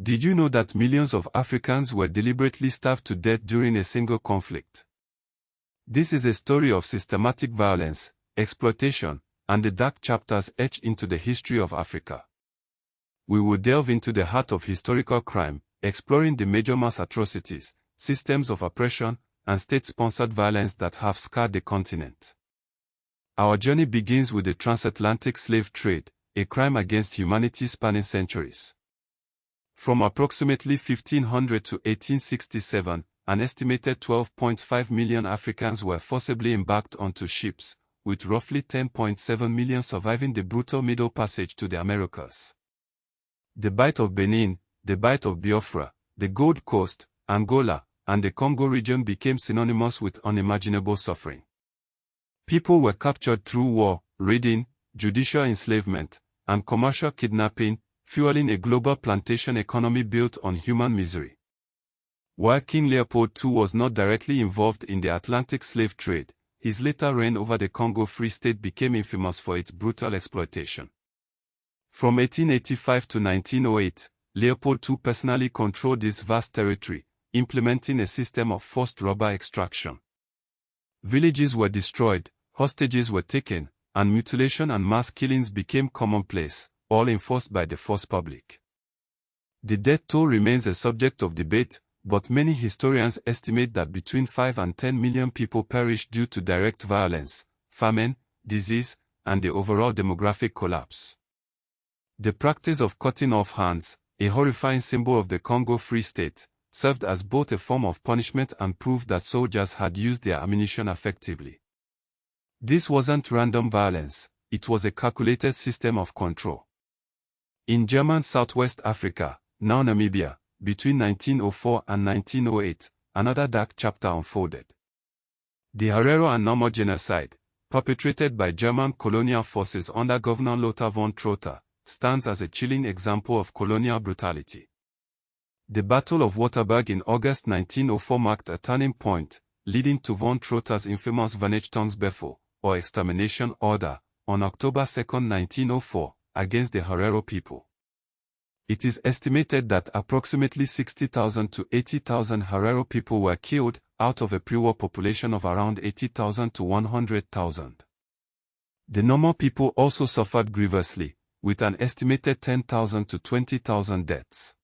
Did you know that millions of Africans were deliberately starved to death during a single conflict? This is a story of systematic violence, exploitation, and the dark chapters etched into the history of Africa. We will delve into the heart of historical crime, exploring the major mass atrocities, systems of oppression, and state-sponsored violence that have scarred the continent. Our journey begins with the transatlantic slave trade, a crime against humanity spanning centuries. From approximately 1500 to 1867, an estimated 12.5 million Africans were forcibly embarked onto ships, with roughly 10.7 million surviving the brutal Middle Passage to the Americas. The Bight of Benin, the Bight of Biafra, the Gold Coast, Angola, and the Congo region became synonymous with unimaginable suffering. People were captured through war, raiding, judicial enslavement, and commercial kidnapping, fueling a global plantation economy built on human misery. While King Leopold II was not directly involved in the Atlantic slave trade, his later reign over the Congo Free State became infamous for its brutal exploitation. From 1885 to 1908, Leopold II personally controlled this vast territory, implementing a system of forced rubber extraction. Villages were destroyed, hostages were taken, and mutilation and mass killings became commonplace, all enforced by the force public. The death toll remains a subject of debate, but many historians estimate that between 5 and 10 million people perished due to direct violence, famine, disease, and the overall demographic collapse. The practice of cutting off hands, a horrifying symbol of the Congo Free State, served as both a form of punishment and proof that soldiers had used their ammunition effectively. This wasn't random violence, it was a calculated system of control. In German Southwest Africa, now Namibia, between 1904 and 1908, another dark chapter unfolded. The Herero and Nomo genocide, perpetrated by German colonial forces under Governor Lothar von Trotha, stands as a chilling example of colonial brutality. The Battle of Waterberg in August 1904 marked a turning point, leading to von Trotha's infamous Vernichtungsbefehl, or extermination order, on October 2, 1904, against the Herero people. It is estimated that approximately 60,000 to 80,000 Herero people were killed, out of a pre-war population of around 80,000 to 100,000. The Nomo people also suffered grievously, with an estimated 10,000 to 20,000 deaths.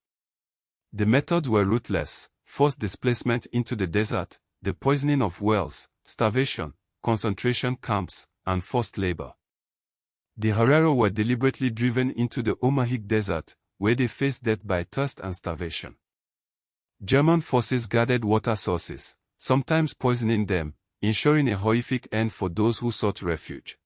The methods were ruthless: forced displacement into the desert, the poisoning of wells, starvation, concentration camps, and forced labor. The Herero were deliberately driven into the Omahig Desert, where they faced death by thirst and starvation. German forces guarded water sources, sometimes poisoning them, ensuring a horrific end for those who sought refuge.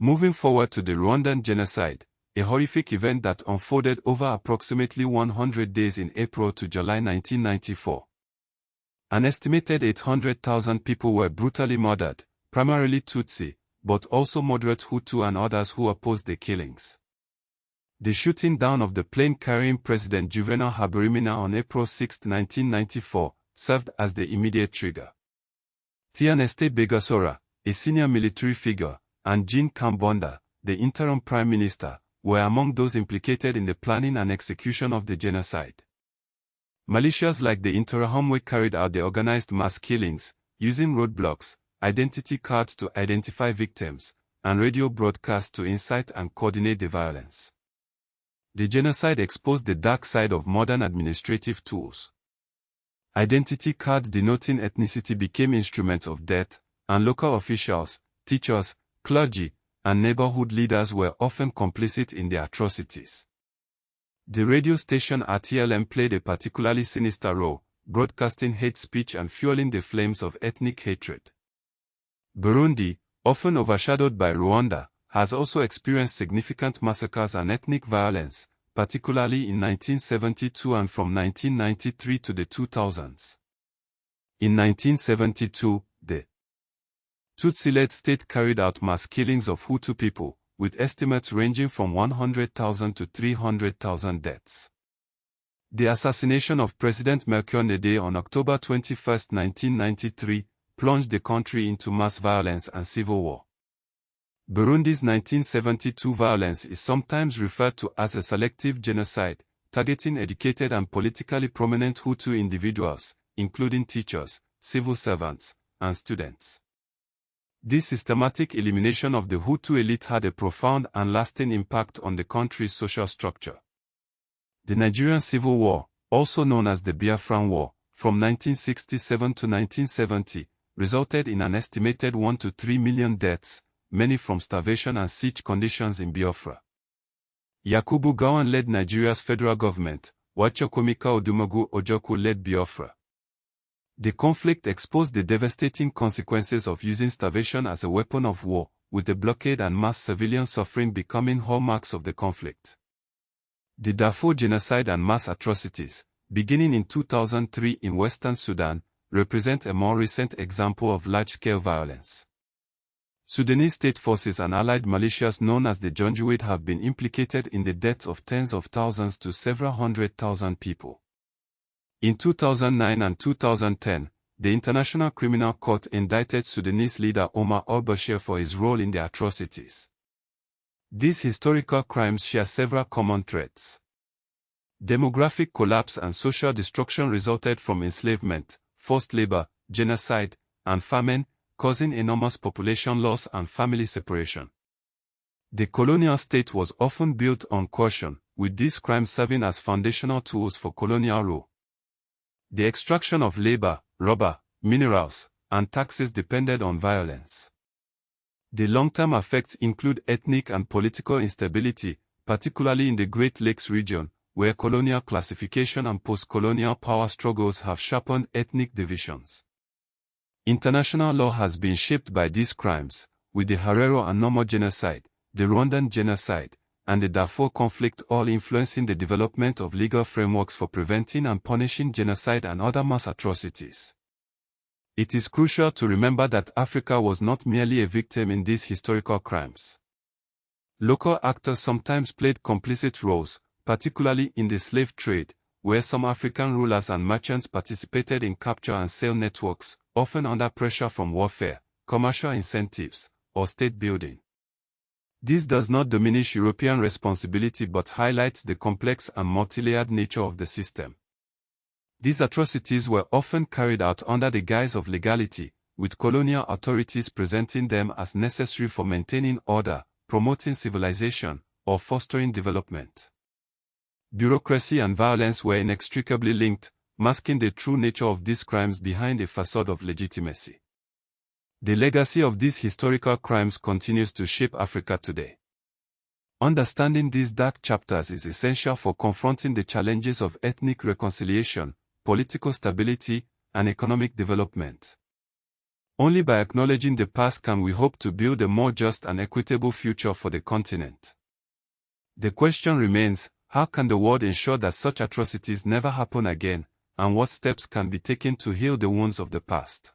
Moving forward to the Rwandan genocide, a horrific event that unfolded over approximately 100 days in April to July 1994. An estimated 800,000 people were brutally murdered, primarily Tutsi, but also moderate Hutu and others who opposed the killings. The shooting down of the plane carrying President Juvenal Habyarimana on April 6, 1994, served as the immediate trigger. Theoneste Bagosora, a senior military figure, and Jean Kambonda, the interim prime minister, were among those implicated in the planning and execution of the genocide. Militias like the Interahamwe carried out the organized mass killings, using roadblocks, identity cards to identify victims, and radio broadcasts to incite and coordinate the violence. The genocide exposed the dark side of modern administrative tools. Identity cards denoting ethnicity became instruments of death, and local officials, teachers, clergy, and neighborhood leaders were often complicit in the atrocities. The radio station RTLM played a particularly sinister role, broadcasting hate speech and fueling the flames of ethnic hatred. Burundi, often overshadowed by Rwanda, has also experienced significant massacres and ethnic violence, particularly in 1972 and from 1993 to the 2000s. In 1972, the Tutsi-led state carried out mass killings of Hutu people, with estimates ranging from 100,000 to 300,000 deaths. The assassination of President Melchior Ndadaye on October 21, 1993, plunged the country into mass violence and civil war. Burundi's 1972 violence is sometimes referred to as a selective genocide, targeting educated and politically prominent Hutu individuals, including teachers, civil servants, and students. This systematic elimination of the Hutu elite had a profound and lasting impact on the country's social structure. The Nigerian Civil War, also known as the Biafran War, from 1967 to 1970, resulted in an estimated 1 to 3 million deaths, many from starvation and siege conditions in Biafra. Yakubu Gowon led Nigeria's federal government, while Chukwuemeka Odumegwu Ojukwu led Biafra. The conflict exposed the devastating consequences of using starvation as a weapon of war, with the blockade and mass civilian suffering becoming hallmarks of the conflict. The Darfur genocide and mass atrocities, beginning in 2003 in Western Sudan, represent a more recent example of large-scale violence. Sudanese state forces and allied militias known as the Janjaweed have been implicated in the deaths of tens of thousands to several 100,000 people. In 2009 and 2010, the International Criminal Court indicted Sudanese leader Omar al-Bashir for his role in the atrocities. These historical crimes share several common threads. Demographic collapse and social destruction resulted from enslavement, forced labor, genocide, and famine, causing enormous population loss and family separation. The colonial state was often built on coercion, with these crimes serving as foundational tools for colonial rule. The extraction of labor, rubber, minerals, and taxes depended on violence. The long-term effects include ethnic and political instability, particularly in the Great Lakes region, where colonial classification and post-colonial power struggles have sharpened ethnic divisions. International law has been shaped by these crimes, with the Herero and Nomo genocide, the Rwandan genocide, and the Darfur conflict all influencing the development of legal frameworks for preventing and punishing genocide and other mass atrocities. It is crucial to remember that Africa was not merely a victim in these historical crimes. Local actors sometimes played complicit roles, particularly in the slave trade, where some African rulers and merchants participated in capture and sale networks, often under pressure from warfare, commercial incentives, or state building. This does not diminish European responsibility but highlights the complex and multi-layered nature of the system. These atrocities were often carried out under the guise of legality, with colonial authorities presenting them as necessary for maintaining order, promoting civilization, or fostering development. Bureaucracy and violence were inextricably linked, masking the true nature of these crimes behind a facade of legitimacy. The legacy of these historical crimes continues to shape Africa today. Understanding these dark chapters is essential for confronting the challenges of ethnic reconciliation, political stability, and economic development. Only by acknowledging the past can we hope to build a more just and equitable future for the continent. The question remains, how can the world ensure that such atrocities never happen again, and what steps can be taken to heal the wounds of the past?